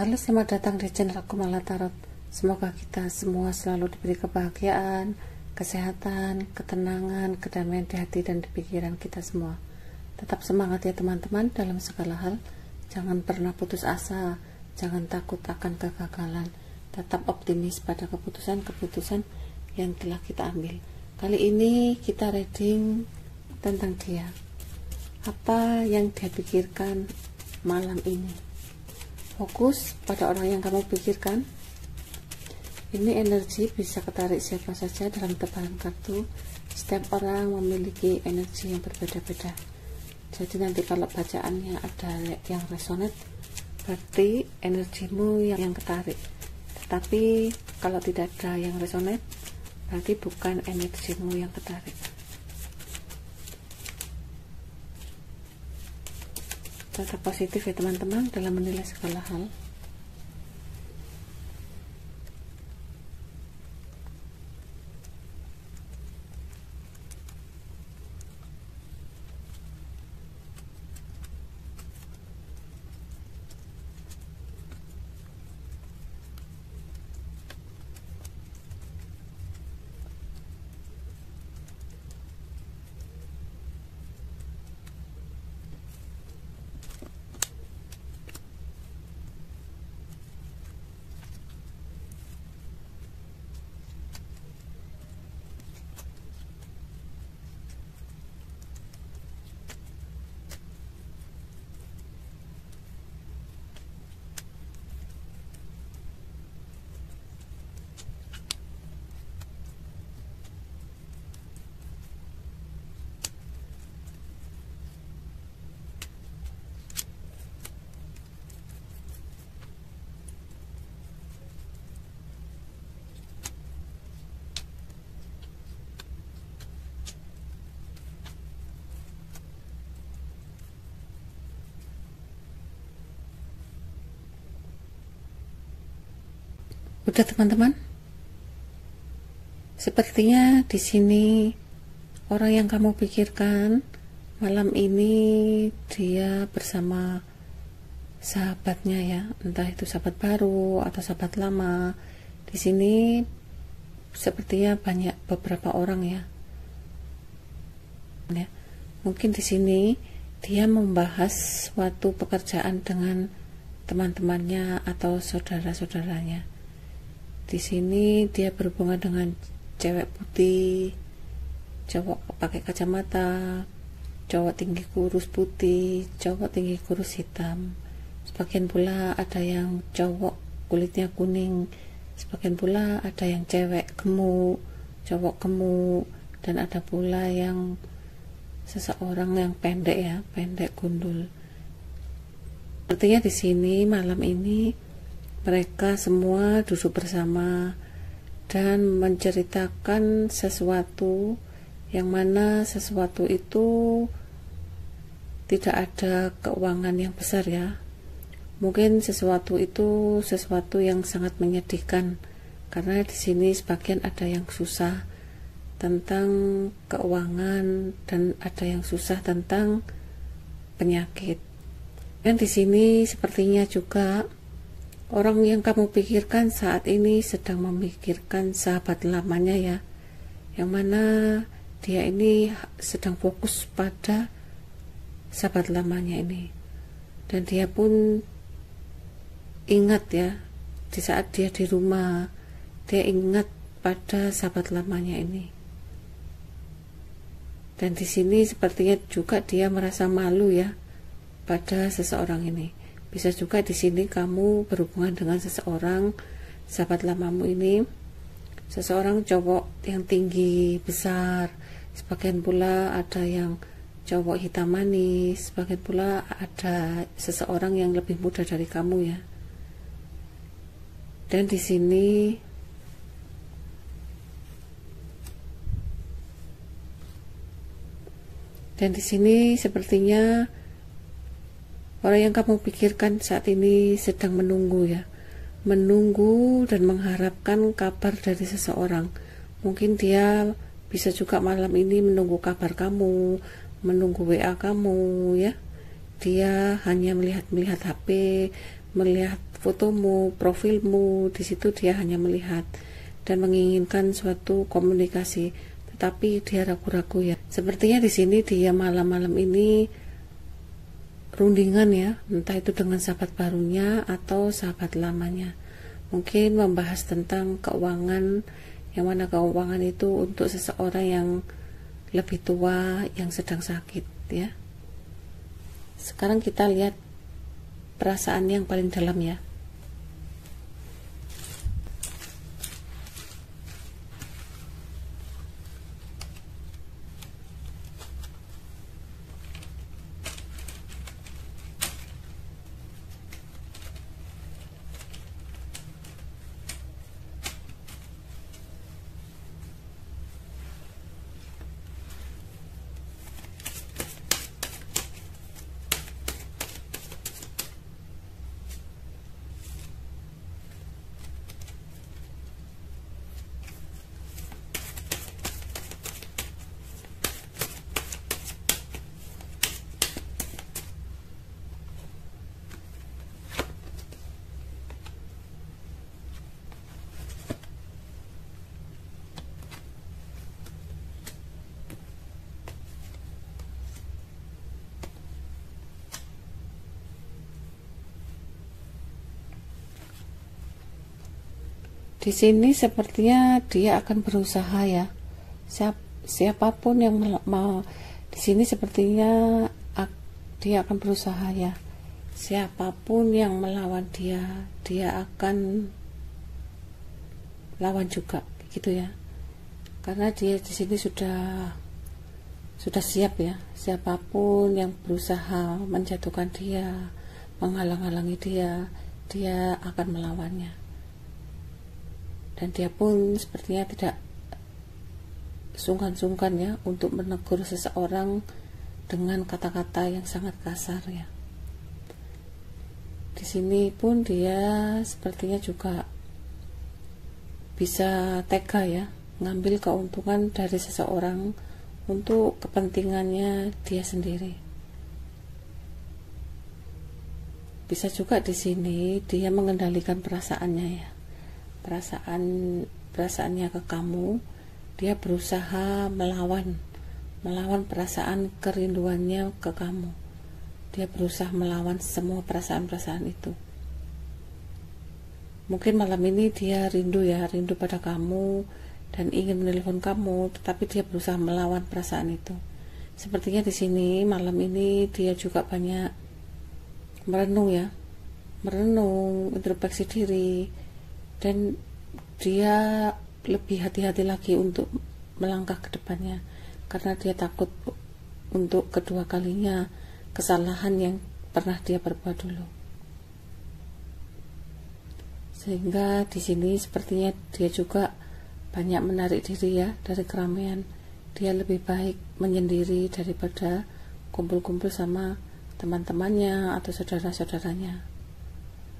Halo, selamat datang di channel aku Mala Tarot. Semoga kita semua selalu diberi kebahagiaan, kesehatan, ketenangan, kedamaian di hati dan di pikiran kita semua. Tetap semangat ya teman-teman dalam segala hal. Jangan pernah putus asa, jangan takut akan kegagalan. Tetap optimis pada keputusan-keputusan yang telah kita ambil. Kali ini kita reading tentang dia. Apa yang dia pikirkan malam ini? Fokus pada orang yang kamu pikirkan. Ini energi bisa ketarik siapa saja dalam tebaran kartu. Setiap orang memiliki energi yang berbeda-beda. Jadi nanti kalau bacaannya ada yang resonate, berarti energimu yang ketarik. Tetapi kalau tidak ada yang resonate, berarti bukan energimu yang ketarik. Tetap positif ya teman-teman dalam menilai segala hal. Udah teman-teman, sepertinya di sini orang yang kamu pikirkan malam ini dia bersama sahabatnya ya, entah itu sahabat baru atau sahabat lama. Di sini sepertinya banyak beberapa orang ya. Mungkin di sini dia membahas suatu pekerjaan dengan teman-temannya atau saudara-saudaranya. Di sini dia berhubungan dengan cewek putih, cowok pakai kacamata, cowok tinggi kurus putih, cowok tinggi kurus hitam. Sebagian pula ada yang cowok kulitnya kuning, sebagian pula ada yang cewek gemuk, cowok gemuk, dan ada pula yang seseorang yang pendek ya, pendek gundul. Artinya di sini malam ini mereka semua duduk bersama dan menceritakan sesuatu yang mana sesuatu itu tidak ada keuangan yang besar ya. Mungkin sesuatu itu sesuatu yang sangat menyedihkan karena di sini sebagian ada yang susah tentang keuangan dan ada yang susah tentang penyakit. Dan di sini sepertinya juga orang yang kamu pikirkan saat ini sedang memikirkan sahabat lamanya ya, yang mana dia ini sedang fokus pada sahabat lamanya ini, dan dia pun ingat ya, di saat dia di rumah dia ingat pada sahabat lamanya ini. Dan di sini sepertinya juga dia merasa malu ya pada seseorang ini. Bisa juga di sini kamu berhubungan dengan seseorang, sahabat lamamu ini, seseorang cowok yang tinggi besar, sebagian pula ada yang cowok hitam manis, sebagian pula ada seseorang yang lebih muda dari kamu ya. Dan di sini sepertinya orang yang kamu pikirkan saat ini sedang menunggu ya, menunggu dan mengharapkan kabar dari seseorang. Mungkin dia bisa juga malam ini menunggu kabar kamu, menunggu WA kamu ya. Dia hanya melihat HP, melihat fotomu, profilmu. Di situ dia hanya melihat dan menginginkan suatu komunikasi, tetapi dia ragu-ragu ya. Sepertinya di sini dia malam-malam ini rundingan ya, entah itu dengan sahabat barunya atau sahabat lamanya. Mungkin membahas tentang keuangan, yang mana keuangan itu untuk seseorang yang lebih tua yang sedang sakit ya. Sekarang kita lihat perasaan yang paling dalam ya. Di sini sepertinya dia akan berusaha ya. Siapapun yang mau di sini sepertinya dia akan berusaha ya. Siapapun yang melawan dia, dia akan lawan juga, gitu ya. Karena dia di sini sudah siap ya. Siapapun yang berusaha menjatuhkan dia, menghalang-halangi dia, dia akan melawannya. Dan dia pun sepertinya tidak sungkan-sungkan ya untuk menegur seseorang dengan kata-kata yang sangat kasar ya. Di sini pun dia sepertinya juga bisa tega ya, ngambil keuntungan dari seseorang untuk kepentingannya dia sendiri. Bisa juga di sini dia mengendalikan perasaannya ya. Perasaannya ke kamu, dia berusaha melawan perasaan kerinduannya ke kamu. Dia berusaha melawan semua perasaan-perasaan itu. Mungkin malam ini dia rindu pada kamu dan ingin menelpon kamu, tetapi dia berusaha melawan perasaan itu. Sepertinya di sini malam ini dia juga banyak merenung, introspeksi diri. Dan dia lebih hati-hati lagi untuk melangkah ke depannya, karena dia takut untuk kedua kalinya kesalahan yang pernah dia perbuat dulu. Sehingga di sini sepertinya dia juga banyak menarik diri ya dari keramaian. Dia lebih baik menyendiri daripada kumpul-kumpul sama teman-temannya atau saudara-saudaranya.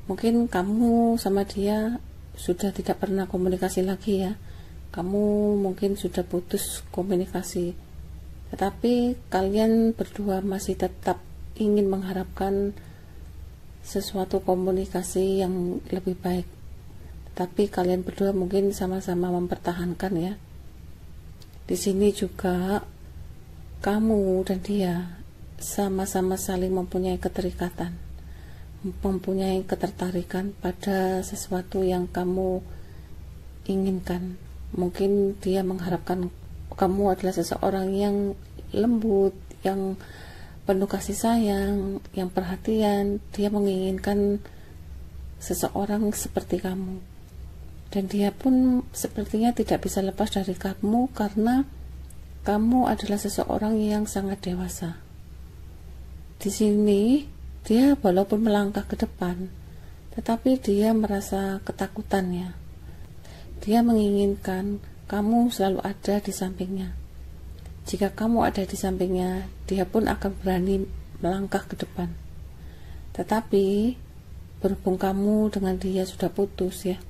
Mungkin kamu sama dia sudah tidak pernah komunikasi lagi ya. Kamu mungkin sudah putus komunikasi, tetapi kalian berdua masih tetap ingin mengharapkan sesuatu komunikasi yang lebih baik. Tapi kalian berdua mungkin sama-sama mempertahankan ya. Di sini juga kamu dan dia sama-sama saling mempunyai keterikatan, mempunyai ketertarikan pada sesuatu yang kamu inginkan. Mungkin dia mengharapkan kamu adalah seseorang yang lembut, yang penuh kasih sayang, yang perhatian. Dia menginginkan seseorang seperti kamu, dan dia pun sepertinya tidak bisa lepas dari kamu karena kamu adalah seseorang yang sangat dewasa. Di sini dia walaupun melangkah ke depan, tetapi dia merasa ketakutannya. Dia menginginkan kamu selalu ada di sampingnya. Jika kamu ada di sampingnya, dia pun akan berani melangkah ke depan. Tetapi berhubung kamu dengan dia sudah putus ya,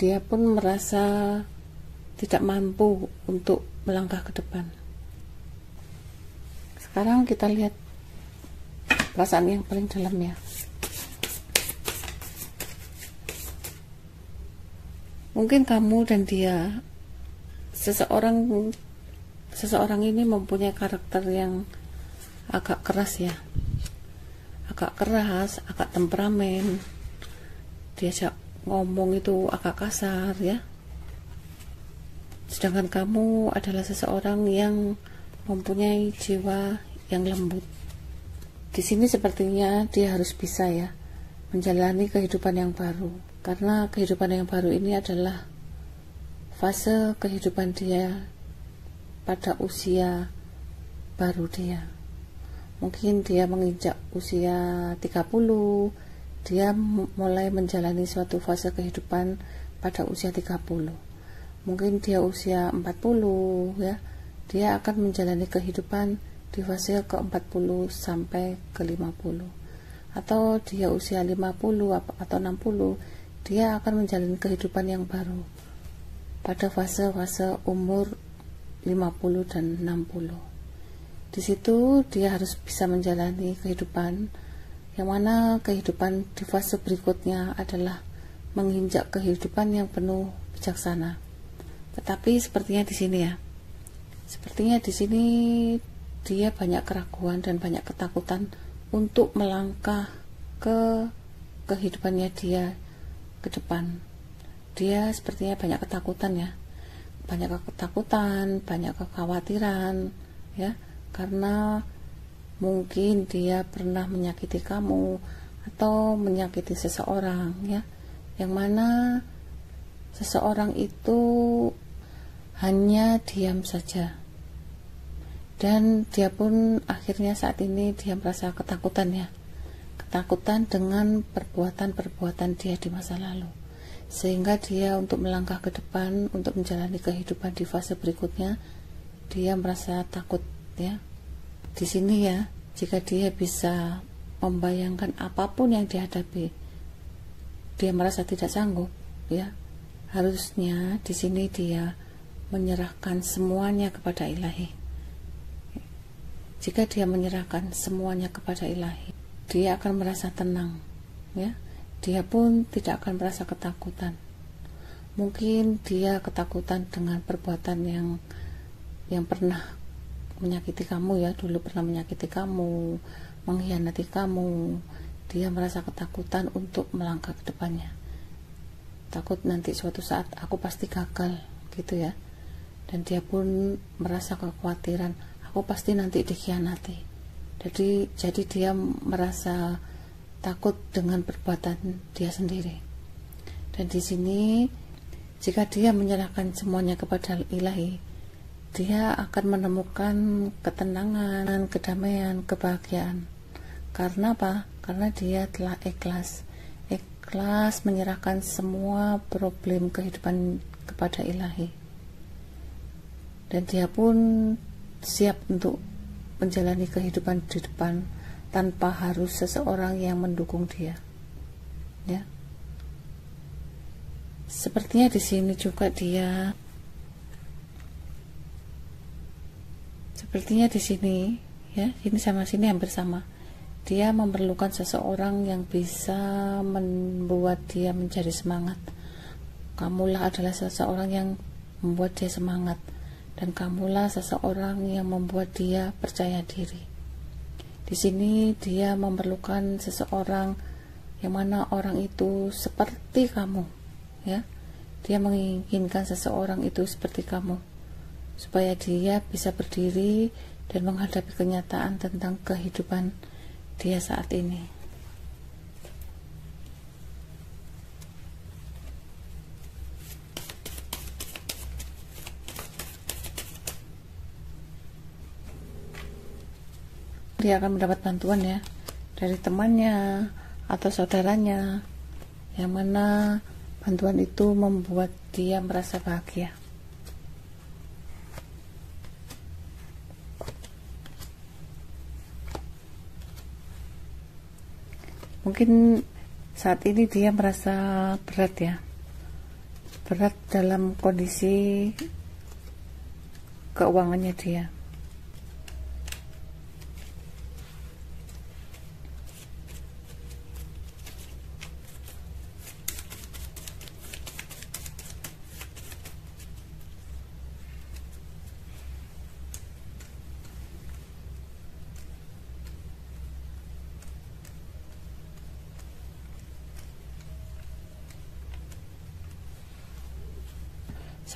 dia pun merasa tidak mampu untuk melangkah ke depan. Sekarang kita lihat perasaan yang paling dalam ya. Mungkin kamu dan dia, seseorang ini mempunyai karakter yang agak keras ya, agak keras, agak temperamen, diajak ngomong itu agak kasar ya. Sedangkan kamu adalah seseorang yang mempunyai jiwa yang lembut. Di sini sepertinya dia harus bisa ya menjalani kehidupan yang baru, karena kehidupan yang baru ini adalah fase kehidupan dia pada usia baru dia. Mungkin dia menginjak usia 30, dia mulai menjalani suatu fase kehidupan pada usia 30. Mungkin dia usia 40 ya, dia akan menjalani kehidupan di fase ke-40 sampai ke-50. Atau dia usia 50 atau 60, dia akan menjalani kehidupan yang baru pada fase-fase umur 50 dan 60. Di situ dia harus bisa menjalani kehidupan yang mana kehidupan di fase berikutnya adalah menginjak kehidupan yang penuh bijaksana. Tetapi sepertinya di sini ya, sepertinya di sini dia banyak keraguan dan banyak ketakutan untuk melangkah ke kehidupannya dia ke depan. Dia sepertinya banyak ketakutan ya, banyak ketakutan, banyak kekhawatiran ya, karena mungkin dia pernah menyakiti kamu atau menyakiti seseorang ya, yang mana seseorang itu hanya diam saja, dan dia pun akhirnya saat ini dia merasa ketakutan ya, ketakutan dengan perbuatan-perbuatan dia di masa lalu, sehingga dia untuk melangkah ke depan, untuk menjalani kehidupan di fase berikutnya, dia merasa takut ya. Di sini ya, jika dia bisa membayangkan apapun yang dihadapi, dia merasa tidak sanggup ya, harusnya di sini dia menyerahkan semuanya kepada Ilahi. Jika dia menyerahkan semuanya kepada Ilahi, dia akan merasa tenang ya. Dia pun tidak akan merasa ketakutan. Mungkin dia ketakutan dengan perbuatan yang pernah menyakiti kamu ya, dulu pernah menyakiti kamu, mengkhianati kamu. Dia merasa ketakutan untuk melangkah ke depannya. Takut nanti suatu saat aku pasti gagal gitu ya. Dan dia pun merasa kekhawatiran, aku pasti nanti dikhianati. Jadi dia merasa takut dengan perbuatan dia sendiri. Dan di sini jika dia menyerahkan semuanya kepada Ilahi, dia akan menemukan ketenangan, kedamaian, kebahagiaan. Karena apa? Karena dia telah ikhlas menyerahkan semua problem kehidupan kepada Ilahi. Dan dia pun siap untuk menjalani kehidupan di depan tanpa harus seseorang yang mendukung dia ya. Sepertinya di sini juga dia, sepertinya di sini ya, ini sama sini hampir sama, dia memerlukan seseorang yang bisa membuat dia menjadi semangat. Kamulah adalah seseorang yang membuat dia semangat, dan kamulah seseorang yang membuat dia percaya diri. Di sini dia memerlukan seseorang yang mana orang itu seperti kamu ya. Dia menginginkan seseorang itu seperti kamu, supaya dia bisa berdiri dan menghadapi kenyataan tentang kehidupan dia saat ini. Dia akan mendapat bantuan ya dari temannya atau saudaranya, yang mana bantuan itu membuat dia merasa bahagia. Mungkin saat ini dia merasa berat ya, berat dalam kondisi keuangannya dia.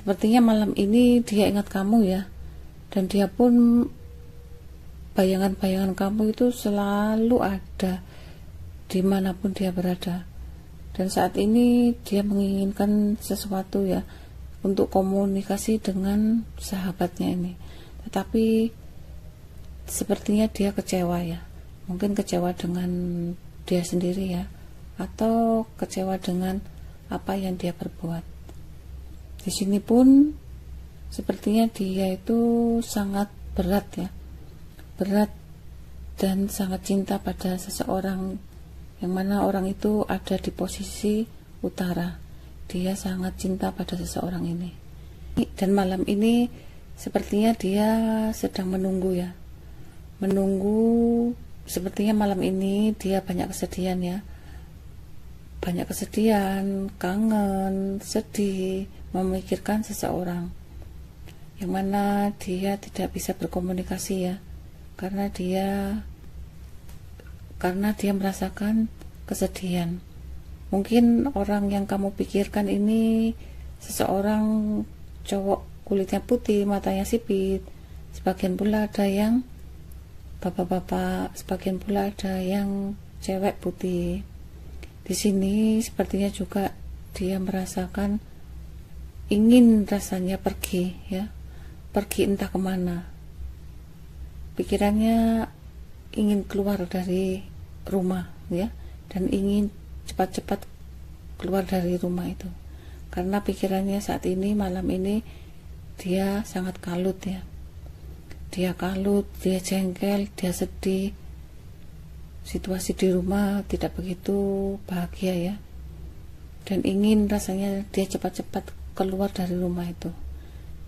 Sepertinya malam ini dia ingat kamu ya, dan dia pun bayangan-bayangan kamu itu selalu ada dimanapun dia berada. Dan saat ini dia menginginkan sesuatu ya, untuk komunikasi dengan sahabatnya ini, tetapi sepertinya dia kecewa ya, mungkin kecewa dengan dia sendiri ya, atau kecewa dengan apa yang dia perbuat. Di sini pun sepertinya dia itu sangat berat ya, berat dan sangat cinta pada seseorang, yang mana orang itu ada di posisi utara. Dia sangat cinta pada seseorang ini, dan malam ini sepertinya dia sedang menunggu ya, menunggu. Sepertinya malam ini dia banyak kesedihan ya, banyak kesedihan, kangen, sedih, memikirkan seseorang, yang mana dia tidak bisa berkomunikasi ya, karena dia merasakan kesedihan. Mungkin orang yang kamu pikirkan ini seseorang cowok kulitnya putih, matanya sipit, sebagian pula ada yang bapak-bapak, sebagian pula ada yang cewek putih. Di sini sepertinya juga dia merasakan ingin rasanya pergi ya, pergi entah kemana. Pikirannya ingin keluar dari rumah ya, dan ingin cepat-cepat keluar dari rumah itu, karena pikirannya saat ini, malam ini dia sangat kalut ya, dia kalut, dia jengkel, dia sedih. Situasi di rumah tidak begitu bahagia ya, dan ingin rasanya dia cepat-cepat keluar dari rumah itu,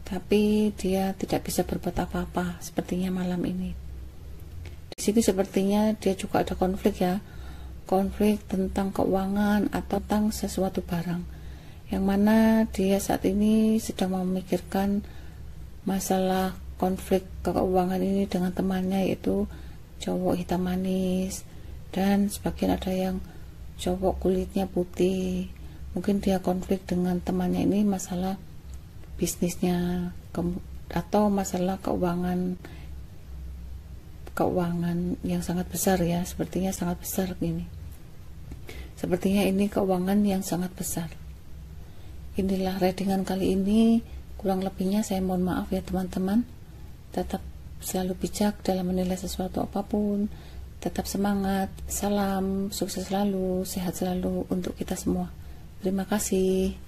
tapi dia tidak bisa berbuat apa-apa sepertinya malam ini. Di sini sepertinya dia juga ada konflik ya, konflik tentang keuangan atau tentang sesuatu barang, yang mana dia saat ini sedang memikirkan masalah konflik keuangan ini dengan temannya, yaitu cowok hitam manis, dan sebagian ada yang cowok kulitnya putih. Mungkin dia konflik dengan temannya ini masalah bisnisnya atau masalah keuangan yang sangat besar ya, sepertinya sangat besar ini. Sepertinya ini keuangan yang sangat besar. Inilah readingan kali ini, kurang lebihnya saya mohon maaf ya teman-teman. Tetap selalu bijak dalam menilai sesuatu apapun, tetap semangat, salam, sukses selalu, sehat selalu untuk kita semua. Terima kasih.